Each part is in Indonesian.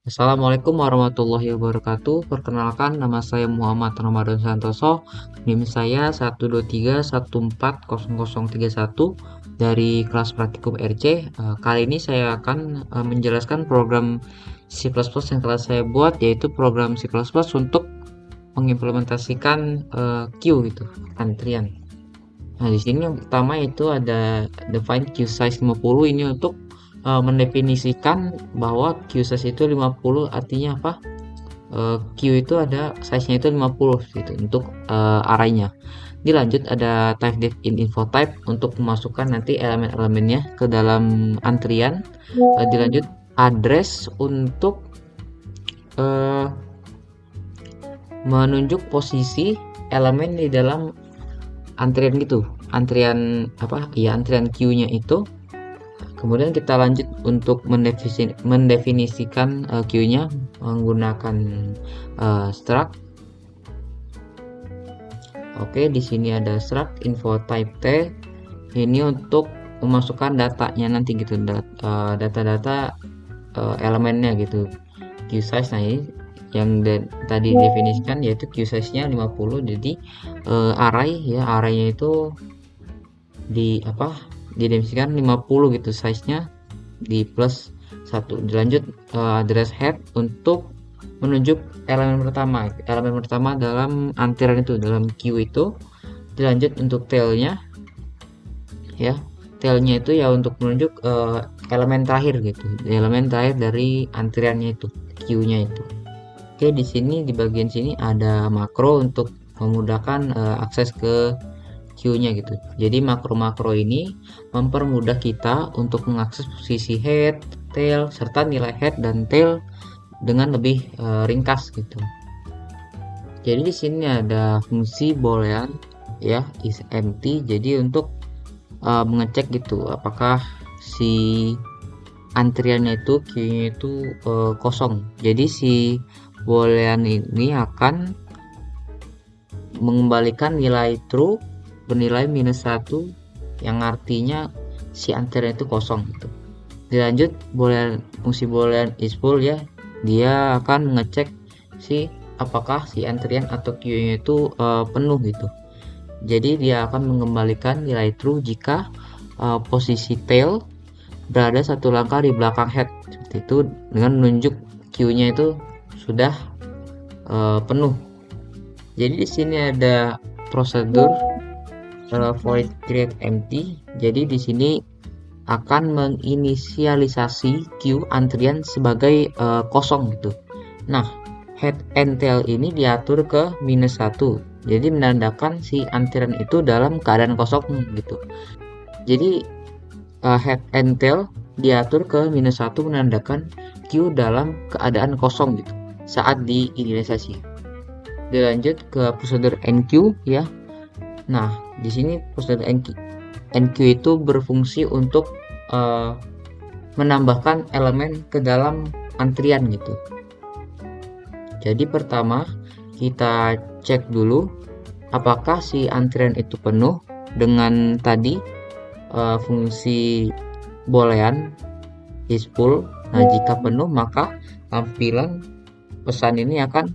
Assalamualaikum warahmatullahi wabarakatuh. Perkenalkan, nama saya Muhammad Ramadan Santoso. NIM saya 123140031 dari kelas praktikum RC. Kali ini saya akan menjelaskan program C++ yang telah saya buat, yaitu program C++ untuk mengimplementasikan queue gitu, antrian. Nah, di sini yang pertama itu ada define queue size 50. Ini untuk mendefinisikan bahwa queue size itu 50, artinya apa? Queue itu ada size-nya itu 50 gitu untuk arraynya. Dilanjut ada type def in info type untuk memasukkan nanti elemen-elemennya ke dalam antrian. Dilanjut address untuk uh, menunjuk posisi elemen di dalam antrian gitu, antrian apa ya, antrian queue-nya itu. Kemudian kita lanjut untuk mendefinisikan queue-nya menggunakan struct. Oke, di sini ada struct info type T. Ini untuk memasukkan datanya nanti gitu, data-data elemennya gitu. Queue size, nah ini yang tadi definisikan yaitu queue size-nya 50. Jadi arraynya itu di apa, didefinisikan 50 gitu, size-nya di plus 1. Dilanjut address head untuk menunjuk elemen pertama dalam antrian itu, dalam queue itu. Dilanjut untuk tailnya ya, tailnya itu ya untuk menunjuk elemen terakhir gitu, elemen terakhir dari antriannya itu, queue-nya itu. Oke, di sini di bagian sini ada makro untuk memudahkan akses ke queue-nya gitu. Jadi makro-makro ini mempermudah kita untuk mengakses posisi head, tail, serta nilai head dan tail dengan lebih ringkas gitu. Jadi di sini ada fungsi boolean ya, is empty. Jadi untuk mengecek gitu apakah si antriannya itu queue-nya itu kosong. Jadi si boolean ini akan mengembalikan nilai true bernilai -1, yang artinya si antrian itu kosong gitu. Dilanjut fungsi boolean is full ya, dia akan mengecek apakah si antrian atau queue-nya itu penuh gitu. Jadi dia akan mengembalikan nilai true jika posisi tail berada satu langkah di belakang head, seperti itu, dengan menunjuk queue-nya itu sudah penuh. Jadi di sini ada prosedur void create empty. Jadi di sini akan menginisialisasi queue antrian sebagai kosong gitu. Nah, head and tail ini diatur ke -1. Jadi menandakan si antrian itu dalam keadaan kosong gitu. Jadi head and tail diatur ke -1 menandakan queue dalam keadaan kosong gitu saat diinisialisasi. Dilanjut ke prosedur enqueue ya. Nah, di sini prosedur enqueue itu berfungsi untuk menambahkan elemen ke dalam antrian gitu. Jadi pertama kita cek dulu apakah si antrian itu penuh dengan tadi fungsi boolean is full. Nah, jika penuh maka tampilan pesan ini akan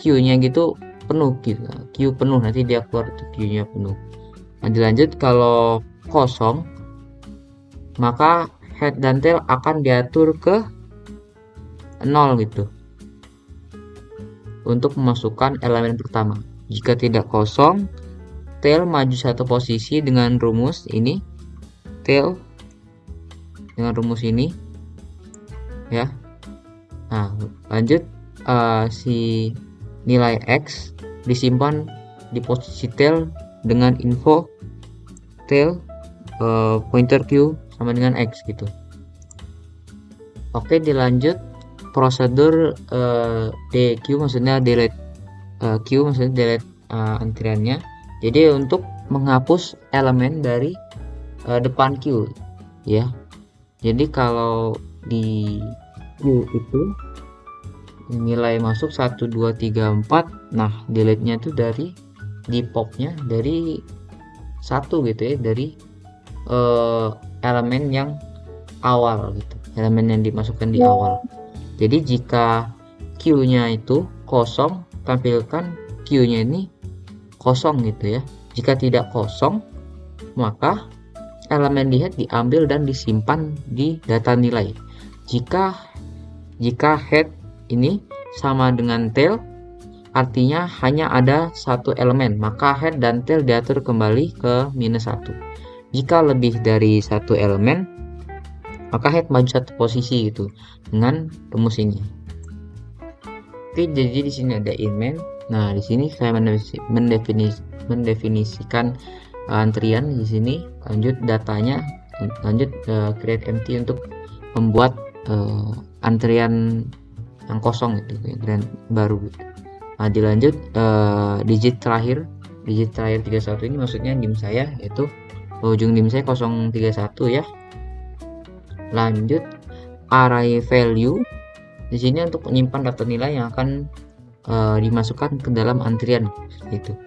queue-nya gitu penuh gitu. Queue penuh, nanti dia keluar itu queue-nya penuh. Nah, dilanjut kalau kosong maka head dan tail akan diatur ke 0 gitu untuk memasukkan elemen pertama. Jika tidak kosong, tail maju satu posisi dengan rumus ini, tail dengan rumus ini ya. Nah, lanjut si nilai x disimpan di posisi tail dengan info tail pointer q sama dengan x gitu. Oke, dilanjut prosedur DQ, maksudnya delete Q, maksudnya delete antriannya. Jadi untuk menghapus elemen dari depan Q ya. Jadi kalau di Q itu nilai masuk 1 2 3 4, nah delete-nya itu dari di pop-nya dari 1 gitu ya, dari elemen yang awal gitu, elemen yang dimasukkan di awal. Jadi jika Q-nya itu kosong, tampilkan Q-nya ini kosong gitu ya. Jika tidak kosong, maka elemen di head diambil dan disimpan di data nilai. Jika head ini sama dengan tail, artinya hanya ada satu elemen, maka head dan tail diatur kembali ke -1. Jika lebih dari satu elemen, maka head maju satu posisi gitu dengan rumus ini. Oke, jadi di sini ada inmen. Nah, di sini saya mendefinisikan antrian di sini. Lanjut datanya, lanjut create empty untuk membuat antrian yang kosong gitu, antrian baru gitu. Nah, dilanjut digit terakhir 31 ini maksudnya dim saya, yaitu ujung dim saya 031 ya. Lanjut array value di sini untuk menyimpan data nilai yang akan dimasukkan ke dalam antrian itu.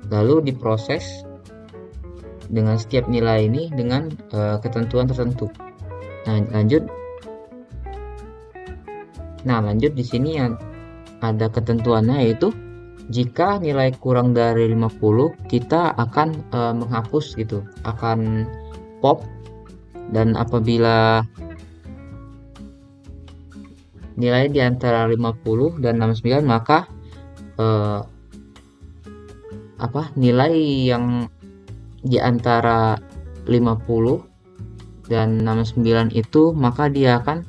Lalu diproses dengan setiap nilai ini dengan ketentuan tertentu. Nah, lanjut di sini yang ada ketentuannya, yaitu jika nilai kurang dari 50 kita akan menghapus gitu, akan pop, dan apabila nilai di antara 50 dan 69 maka nilai yang di antara 50 dan 69 itu maka dia akan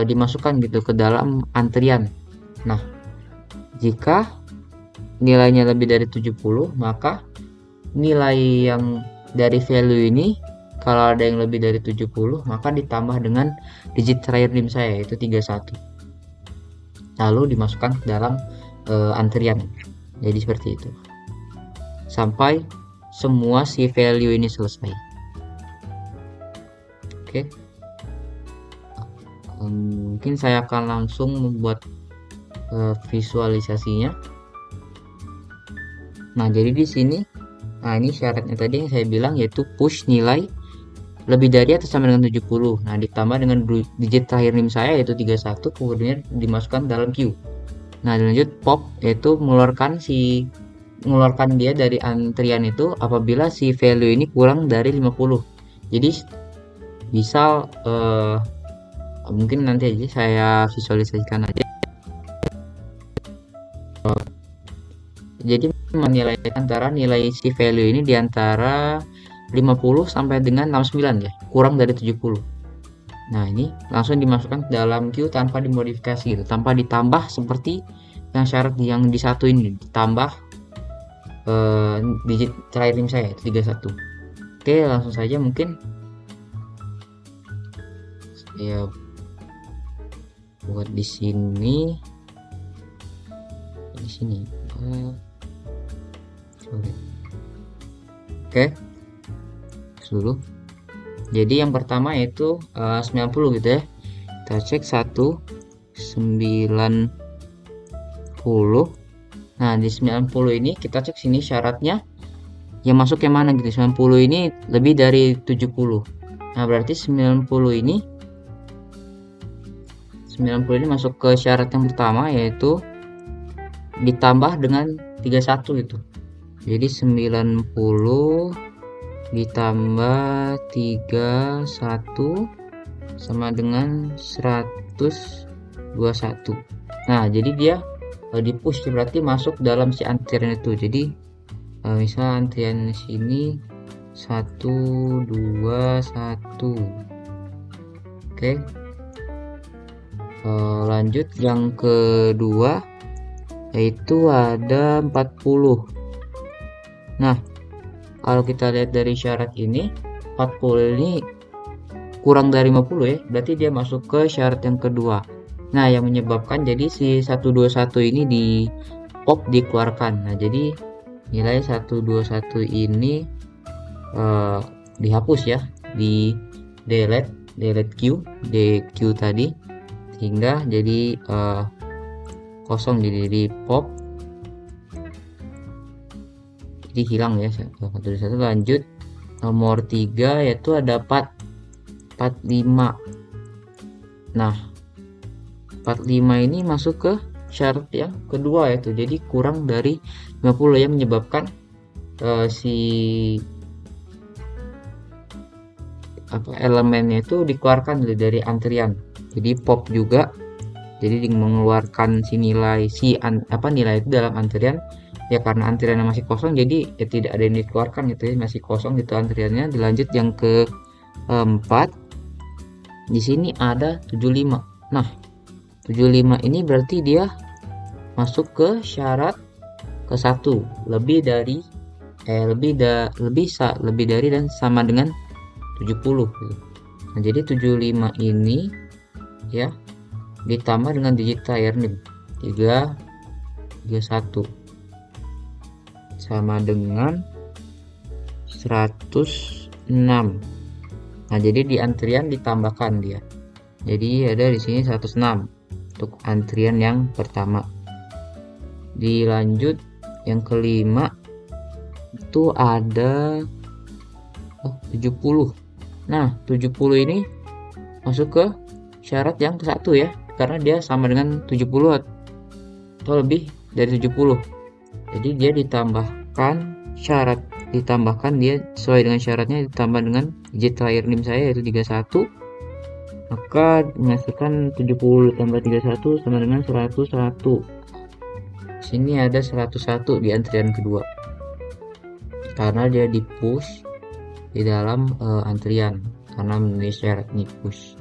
dimasukkan gitu ke dalam antrian. Nah, jika nilainya lebih dari 70 maka nilai yang dari value ini, kalau ada yang lebih dari 70 maka ditambah dengan digit terakhir dim saya, yaitu 31, lalu dimasukkan ke dalam antrian. Jadi seperti itu sampai semua si value ini selesai. Oke, mungkin saya akan langsung membuat visualisasinya. Nah, jadi di sini, nah ini syaratnya tadi yang saya bilang, yaitu push nilai lebih dari atau sama dengan 70. Nah, ditambah dengan digit terakhir nim saya, yaitu 31, kemudian dimasukkan dalam queue. Nah, lanjut pop, yaitu mengeluarkan dia dari antrian itu apabila si value ini kurang dari 50. Jadi misal mungkin nanti aja saya visualisasikan aja. Jadi menilai antara nilai si value ini di antara 50 sampai dengan 69 ya, kurang dari 70. Nah, ini langsung dimasukkan ke dalam queue tanpa dimodifikasi gitu, tanpa ditambah seperti yang syarat yang di satu ini, ditambah digit terakhir nim saya itu 31. Oke, langsung saja mungkin ya buat di sini oke dulu. Jadi yang pertama yaitu 90 gitu ya, kita cek 90. Nah, di 90 ini kita cek sini syaratnya yang masuk yang mana gitu. 90 ini lebih dari 70. Nah, berarti 90 ini masuk ke syarat yang pertama, yaitu ditambah dengan 31 gitu. Jadi 90 ditambah 31 sama dengan 121. Nah, jadi dia di push, berarti masuk dalam si antrian itu. Jadi misal antrian sini 1 2 1. Oke, lanjut yang kedua yaitu ada 40. Nah, kalau kita lihat dari syarat ini, 40 ini kurang dari 50 ya, berarti dia masuk ke syarat yang kedua. Nah, yang menyebabkan jadi si 121 ini di pop, dikeluarkan. Nah, jadi nilai 121 ini dihapus ya, di delete Q tadi, sehingga jadi kosong, jadi di pop, jadi hilang ya 121. Lanjut nomor 3 yaitu ada 45. Nah, 45 ini masuk ke syarat yang kedua, yaitu jadi kurang dari 50 yang menyebabkan si elemennya itu dikeluarkan dari antrian, jadi pop juga. Jadi mengeluarkan si nilai itu dalam antrian ya, karena antriannya masih kosong, jadi ya tidak ada yang dikeluarkan gitu ya, masih kosong gitu antriannya. Dilanjut yang keempat, di sini ada 75. Nah, 75 ini berarti dia masuk ke syarat ke satu, lebih dari lebih dari dan sama dengan 70 gitu. Nah, jadi 75 ini ya ditambah dengan digit terakhir nih 331 sama dengan 106. Nah, jadi di antrian ditambahkan dia. Jadi ada di sini 106 untuk antrian yang pertama. Dilanjut yang kelima itu ada 70. Nah, 70 ini masuk ke syarat yang ke satu ya, karena dia sama dengan 70 atau lebih dari 70. Jadi dia ditambahkan dia sesuai dengan syaratnya, ditambah dengan digit terakhir NIM saya yaitu 31, maka menghasilkan 70 tambah 31 sama dengan 101. Sini ada 101 di antrian kedua karena dia di push di dalam antrian karena memenuhi syarat nih push.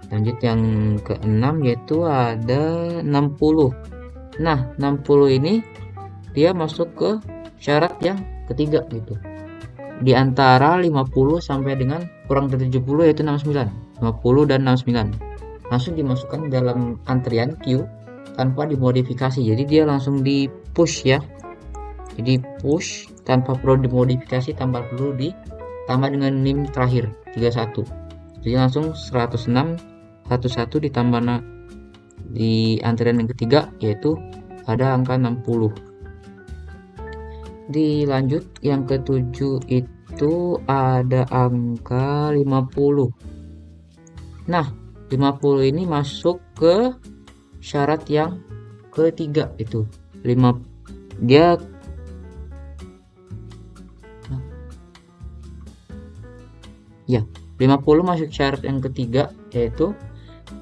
Lanjut yang keenam yaitu ada 60. Nah, 60 ini dia masuk ke syarat yang ketiga gitu. Di antara 50 sampai dengan kurang dari 70 yaitu 69. 50 dan 69. Langsung dimasukkan dalam antrian queue tanpa dimodifikasi. Jadi dia langsung di push ya. Jadi push tanpa perlu dimodifikasi, tanpa perlu ditambah dengan NIM terakhir 31. Jadi langsung 106 11 ditambah di antrian yang ketiga yaitu ada angka 60. Dilanjut yang ketujuh itu ada angka 50. Nah, 50 ini masuk ke syarat yang ketiga itu. Dia 50 masuk syarat yang ketiga yaitu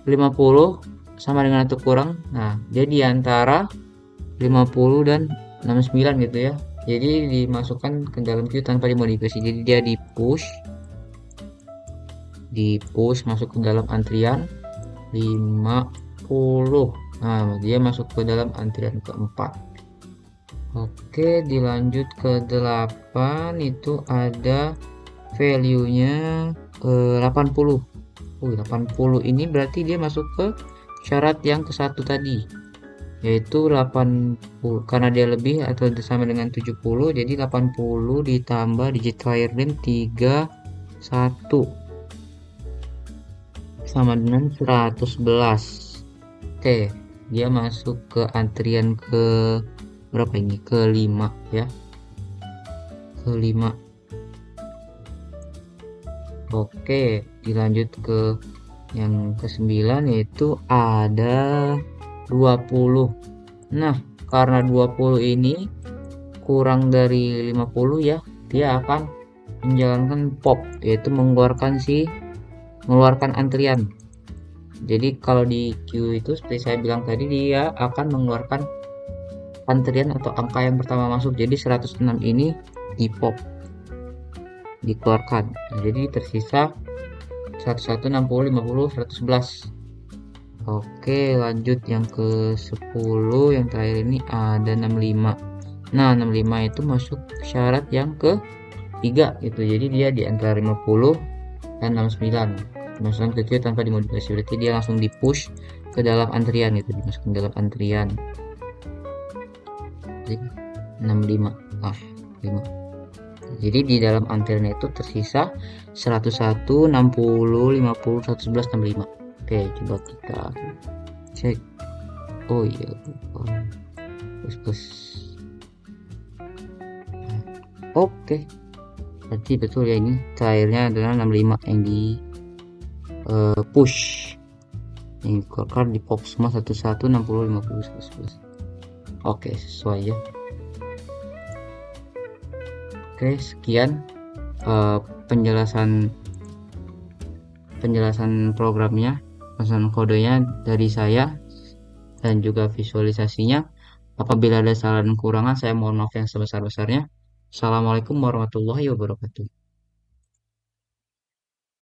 50 sama dengan atau kurang. Nah, dia di antara 50 dan 69 gitu ya. Jadi dimasukkan ke dalam queue tanpa dimodifikasi. Jadi dia di push masuk ke dalam antrian 50. Nah, dia masuk ke dalam antrian keempat. Oke, dilanjut ke 8 itu ada value-nya 80. 80 ini berarti dia masuk ke syarat yang ke satu tadi yaitu 80, karena dia lebih atau sama dengan 70, jadi 80 ditambah digit terakhir NIM 31 sama dengan 111. Oke, dia masuk ke antrian ke berapa ini? Kelima ya, kelima. Oke, dilanjut ke yang ke-9 yaitu ada 20. Nah, karena 20 ini kurang dari 50 ya, dia akan menjalankan pop yaitu mengeluarkan antrian. Jadi kalau di queue itu seperti saya bilang tadi, dia akan mengeluarkan antrian atau angka yang pertama masuk. Jadi 106 ini di pop, dikeluarkan. Nah, jadi tersisa 11, 60, 50, 111. Oke, lanjut yang ke 10, yang terakhir ini ada 65. Nah, 65 itu masuk syarat yang ke 3 gitu. Jadi dia di antara 50 dan 69. Dimasukkan ke queue tanpa dimodifikasi. Berarti dia langsung di push ke dalam antrian gitu, dimasukkan dalam antrian. Jadi 65. 5. Jadi di dalam antrian itu tersisa 101, 60, 50, 111, 65. Oke, coba kita cek. Oh iya, plus. Oke, berarti betul ya, ini terakhirnya adalah 65 yang di push. Yang dikeluarkan di pop semua 11 60 50 11. Oke, sesuai ya. Oke, sekian eh, penjelasan penjelasan programnya, penjelasan kodenya dari saya dan juga visualisasinya. Apabila ada salah dan kekurangan, saya mohon maaf yang sebesar-besarnya. Assalamualaikum warahmatullahi wabarakatuh.